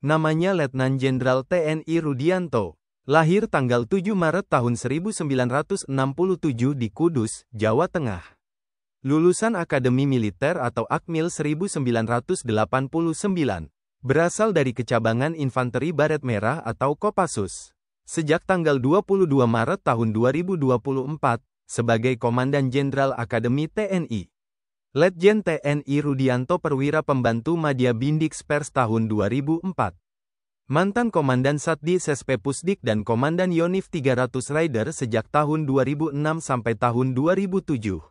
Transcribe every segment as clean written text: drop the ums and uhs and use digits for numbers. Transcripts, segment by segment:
Namanya Letnan Jenderal TNI Rudianto. Lahir tanggal 7 Maret tahun 1967 di Kudus, Jawa Tengah. Lulusan Akademi Militer atau Akmil 1989. Berasal dari Kecabangan Infanteri Baret Merah atau Kopassus. Sejak tanggal 22 Maret tahun 2024, sebagai Komandan Jenderal Akademi TNI. Letjen TNI Rudianto Perwira Pembantu Madya Bindix Pers tahun 2004. Mantan Komandan Satdi SSP Pusdik dan Komandan Yonif 300 Rider sejak tahun 2006 sampai tahun 2007.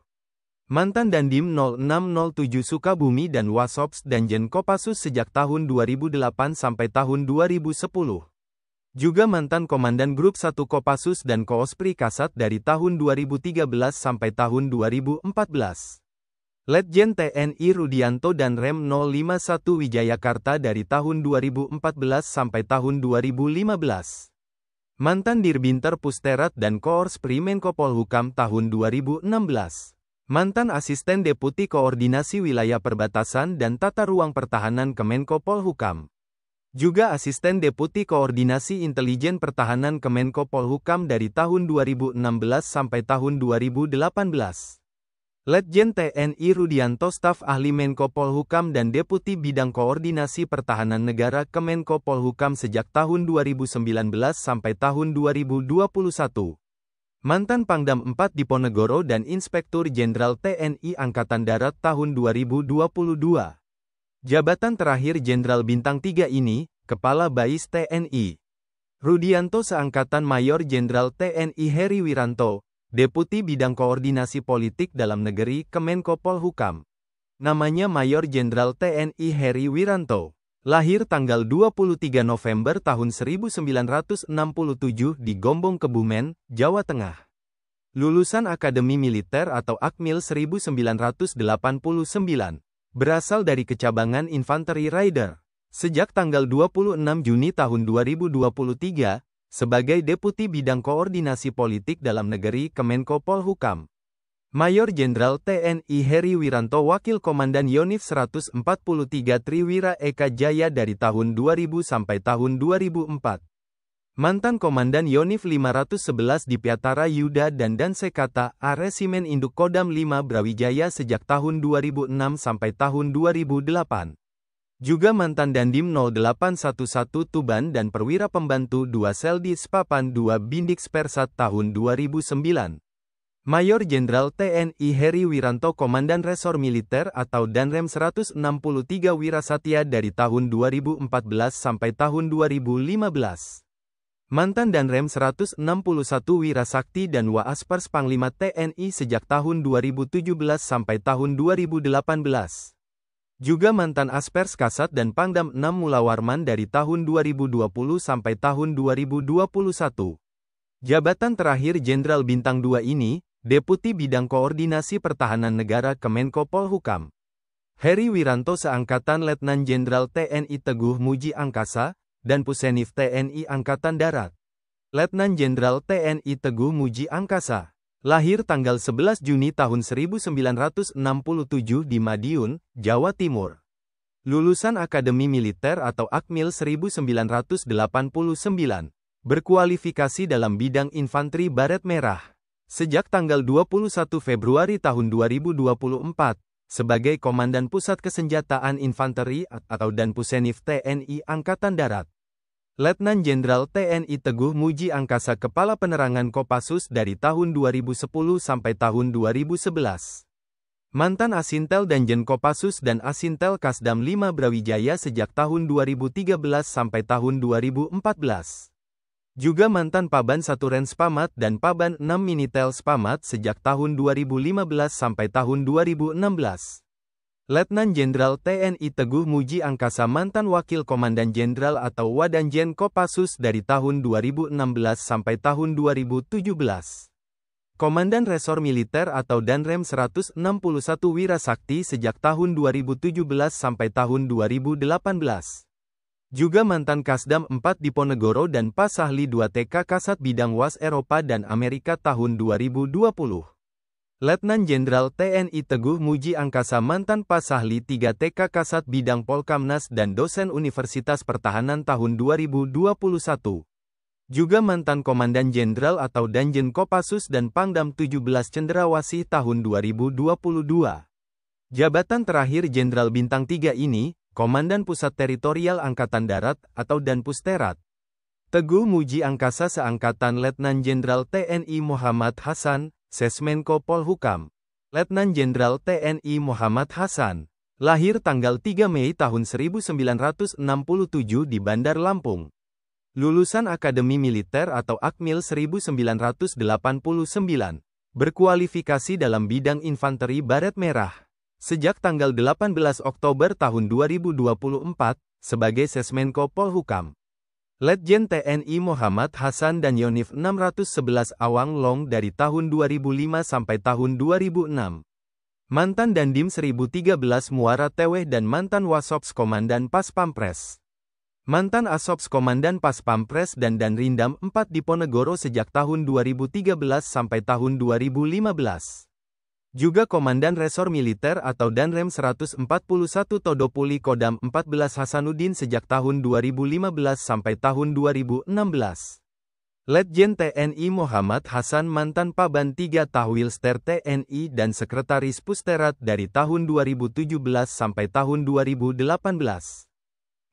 Mantan Dandim 0607 Sukabumi dan Wasops Danjen Kopassus sejak tahun 2008 sampai tahun 2010. Juga mantan Komandan Grup 1 Kopassus dan Koospri Kasat dari tahun 2013 sampai tahun 2014. Letjen TNI Rudianto dan Rem 051 Wijayakarta dari tahun 2014 sampai tahun 2015. Mantan Dirbinter Pusterat dan Koospri Menko Polhukam tahun 2016. Mantan Asisten Deputi Koordinasi Wilayah Perbatasan dan Tata Ruang Pertahanan Kemenko Polhukam. Juga Asisten Deputi Koordinasi Intelijen Pertahanan Kemenko Polhukam dari tahun 2016 sampai tahun 2018. Letjen TNI Rudianto Staf Ahli Menko Polhukam dan Deputi Bidang Koordinasi Pertahanan Negara Kemenko Polhukam sejak tahun 2019 sampai tahun 2021. Mantan Pangdam 4 Diponegoro dan Inspektur Jenderal TNI Angkatan Darat tahun 2022. Jabatan terakhir Jenderal Bintang 3 ini, Kepala Bais TNI. Rudianto seangkatan Mayor Jenderal TNI Heri Wiranto, Deputi Bidang Koordinasi Politik Dalam Negeri Kemenko Polhukam. Namanya Mayor Jenderal TNI Heri Wiranto. Lahir tanggal 23 November tahun 1967 di Gombong Kebumen, Jawa Tengah. Lulusan Akademi Militer atau Akmil 1989. Berasal dari Kecabangan Infanteri Rider. Sejak tanggal 26 Juni tahun 2023, sebagai Deputi Bidang Koordinasi Politik Dalam Negeri Kemenko Polhukam. Mayor Jenderal TNI Heri Wiranto Wakil Komandan Yonif 143 Triwira Eka Jaya dari tahun 2000 sampai tahun 2004. Mantan Komandan Yonif 511 di Piatara Yuda dan Dansekata A Resimen Induk Kodam 5 Brawijaya sejak tahun 2006 sampai tahun 2008. Juga mantan Dandim 0811 Tuban dan Perwira Pembantu 2 Seldi Spapan 2 Bindix Persat tahun 2009. Mayor Jenderal TNI Heri Wiranto Komandan Resor Militer atau Danrem 163 Wirasatya dari tahun 2014 sampai tahun 2015. Mantan Danrem 161 Wirasakti dan Waaspers Panglima TNI sejak tahun 2017 sampai tahun 2018. Juga mantan Aspers Kasat dan Pangdam 6 Mulawarman dari tahun 2020 sampai tahun 2021. Jabatan terakhir Jenderal Bintang 2 ini, Deputi Bidang Koordinasi Pertahanan Negara Kemenko Polhukam. Heri Wiranto seangkatan Letnan Jenderal TNI Teguh Muji Angkasa, dan Pusenif TNI Angkatan Darat. Letnan Jenderal TNI Teguh Muji Angkasa. Lahir tanggal 11 Juni tahun 1967 di Madiun, Jawa Timur. Lulusan Akademi Militer atau Akmil 1989. Berkualifikasi dalam bidang infanteri baret merah. Sejak tanggal 21 Februari tahun 2024, sebagai Komandan Pusat Kesenjataan Infanteri atau Danpusenif TNI Angkatan Darat. Letnan Jenderal TNI Teguh Muji Angkasa Kepala Penerangan Kopassus dari tahun 2010 sampai tahun 2011. Mantan Asintel Danjen Kopassus dan Asintel Kasdam 5 Brawijaya sejak tahun 2013 sampai tahun 2014. Juga mantan Paban 1 Renspamat dan Paban 6 Minitel Spamat sejak tahun 2015 sampai tahun 2016. Letnan Jenderal TNI Teguh Muji Angkasa mantan Wakil Komandan Jenderal atau Wadanjen Kopassus dari tahun 2016 sampai tahun 2017. Komandan Resor Militer atau Danrem 161 Wirasakti sejak tahun 2017 sampai tahun 2018. Juga mantan Kasdam 4 Diponegoro dan Pasahli 2 TK Kasat Bidang Was Eropa dan Amerika tahun 2020. Letnan Jenderal TNI Teguh Muji Angkasa mantan Pasahli 3 TK Kasat Bidang Polkamnas dan dosen Universitas Pertahanan tahun 2021. Juga mantan Komandan Jenderal atau Danjen Kopassus dan Pangdam 17 Cendrawasih tahun 2022. Jabatan terakhir Jenderal Bintang 3 ini, Komandan Pusat Teritorial Angkatan Darat atau Danpusterat. Teguh Muji Angkasa seangkatan Letnan Jenderal TNI Muhammad Hasan, Sesmenko Polhukam. Letnan Jenderal TNI Muhammad Hasan. Lahir tanggal 3 Mei tahun 1967 di Bandar Lampung. Lulusan Akademi Militer atau Akmil 1989. Berkualifikasi dalam bidang infanteri baret merah. Sejak tanggal 18 Oktober tahun 2024, sebagai Sesmenko Polhukam. Letjen TNI Muhammad Hasan dan Yonif 611 Awang Long dari tahun 2005 sampai tahun 2006. Mantan Dandim 1013 Muara Teweh dan mantan Wasops Komandan Pas Pampres. Mantan Asops Komandan Pas Pampres dan Danrindam 4 Diponegoro sejak tahun 2013 sampai tahun 2015. Juga Komandan Resor Militer atau Danrem 141 Todopuli Kodam 14 Hasanuddin sejak tahun 2015 sampai tahun 2016. Letjen TNI Muhammad Hasan mantan Paban 3 Tahwilster TNI dan Sekretaris Pusterat dari tahun 2017 sampai tahun 2018.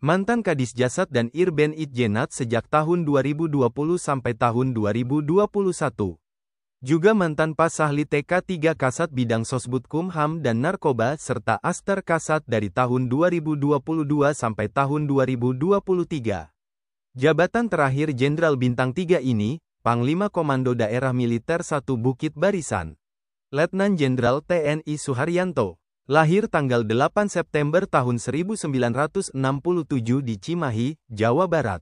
Mantan Kadis Jasad dan Irben Itjenat sejak tahun 2020 sampai tahun 2021. Juga mantan Pasahli TK 3 Kasat Bidang Sosbudkumham dan Narkoba serta Aster Kasat dari tahun 2022 sampai tahun 2023. Jabatan terakhir Jenderal Bintang 3 ini, Panglima Komando Daerah Militer 1 Bukit Barisan. Letnan Jenderal TNI Suharyanto. Lahir tanggal 8 September tahun 1967 di Cimahi, Jawa Barat.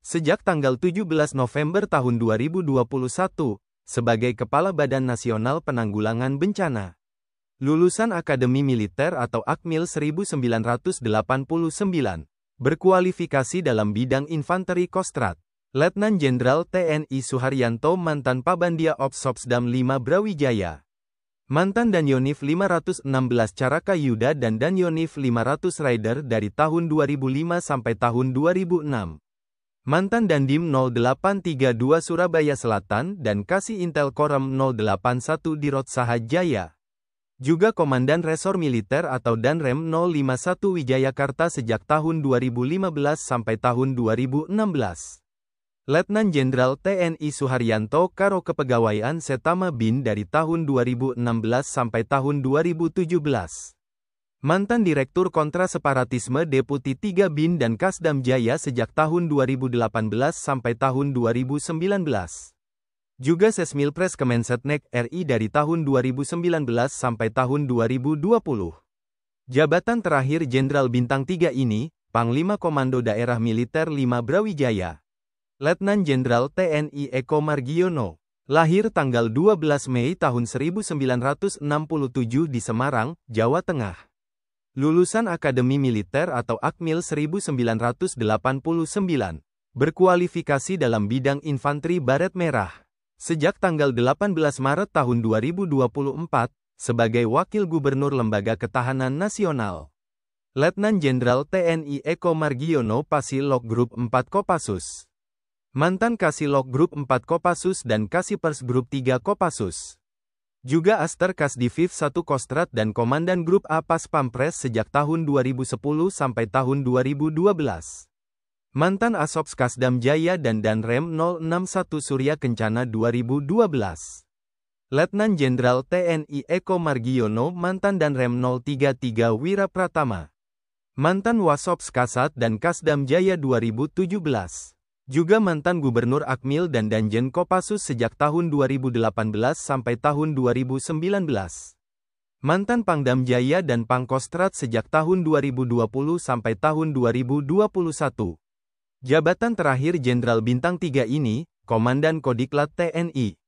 Sejak tanggal 17 November tahun 2021, sebagai Kepala Badan Nasional Penanggulangan Bencana. Lulusan Akademi Militer atau Akmil 1989. Berkualifikasi dalam bidang infanteri Kostrat. Letnan Jenderal TNI Suharyanto mantan Pabandia Opsopsdam 5 Brawijaya. Mantan Danyonif 516 Caraka Yuda dan Danyonif 500 Rider dari tahun 2005 sampai tahun 2006. Mantan Dandim 0832 Surabaya Selatan dan Kasih Intel Korem 081 di Rotsaha Jaya. Juga Komandan Resor Militer atau Danrem 051 Wijayakarta sejak tahun 2015 sampai tahun 2016. Letnan Jenderal TNI Suharyanto Karo Kepegawaian Setama Bin dari tahun 2016 sampai tahun 2017. Mantan Direktur Kontra Separatisme Deputi 3 Bin dan Kasdam Jaya sejak tahun 2018 sampai tahun 2019. Juga Sesmilpres Kemensetnek RI dari tahun 2019 sampai tahun 2020. Jabatan terakhir Jenderal Bintang 3 ini, Panglima Komando Daerah Militer 5 Brawijaya. Letnan Jenderal TNI Eko Margiono. Lahir tanggal 12 Mei tahun 1967 di Semarang, Jawa Tengah. Lulusan Akademi Militer atau Akmil 1989. Berkualifikasi dalam bidang infanteri baret merah. Sejak tanggal 18 Maret tahun 2024, sebagai Wakil Gubernur Lembaga Ketahanan Nasional. Letnan Jenderal TNI Eko Margiono Pasilok Grup 4 Kopassus. Mantan Kasilok Grup 4 Kopassus dan Kasipers Grup 3 Kopassus. Juga Aster Kasdiviv 1 Kostrat dan Komandan Grup A Pas Pampres sejak tahun 2010 sampai tahun 2012. Mantan Asops Kasdam Jaya dan Danrem 061 Surya Kencana 2012. Letnan Jenderal TNI Eko Margiono mantan Danrem 033 Wira Pratama. Mantan Wasops Kasat dan Kasdam Jaya 2017. Juga mantan Gubernur Akmil dan Danjen Kopassus sejak tahun 2018 sampai tahun 2019. Mantan Pangdam Jaya dan Pangkostrat sejak tahun 2020 sampai tahun 2021. Jabatan terakhir Jenderal Bintang 3 ini, Komandan Kodiklat TNI.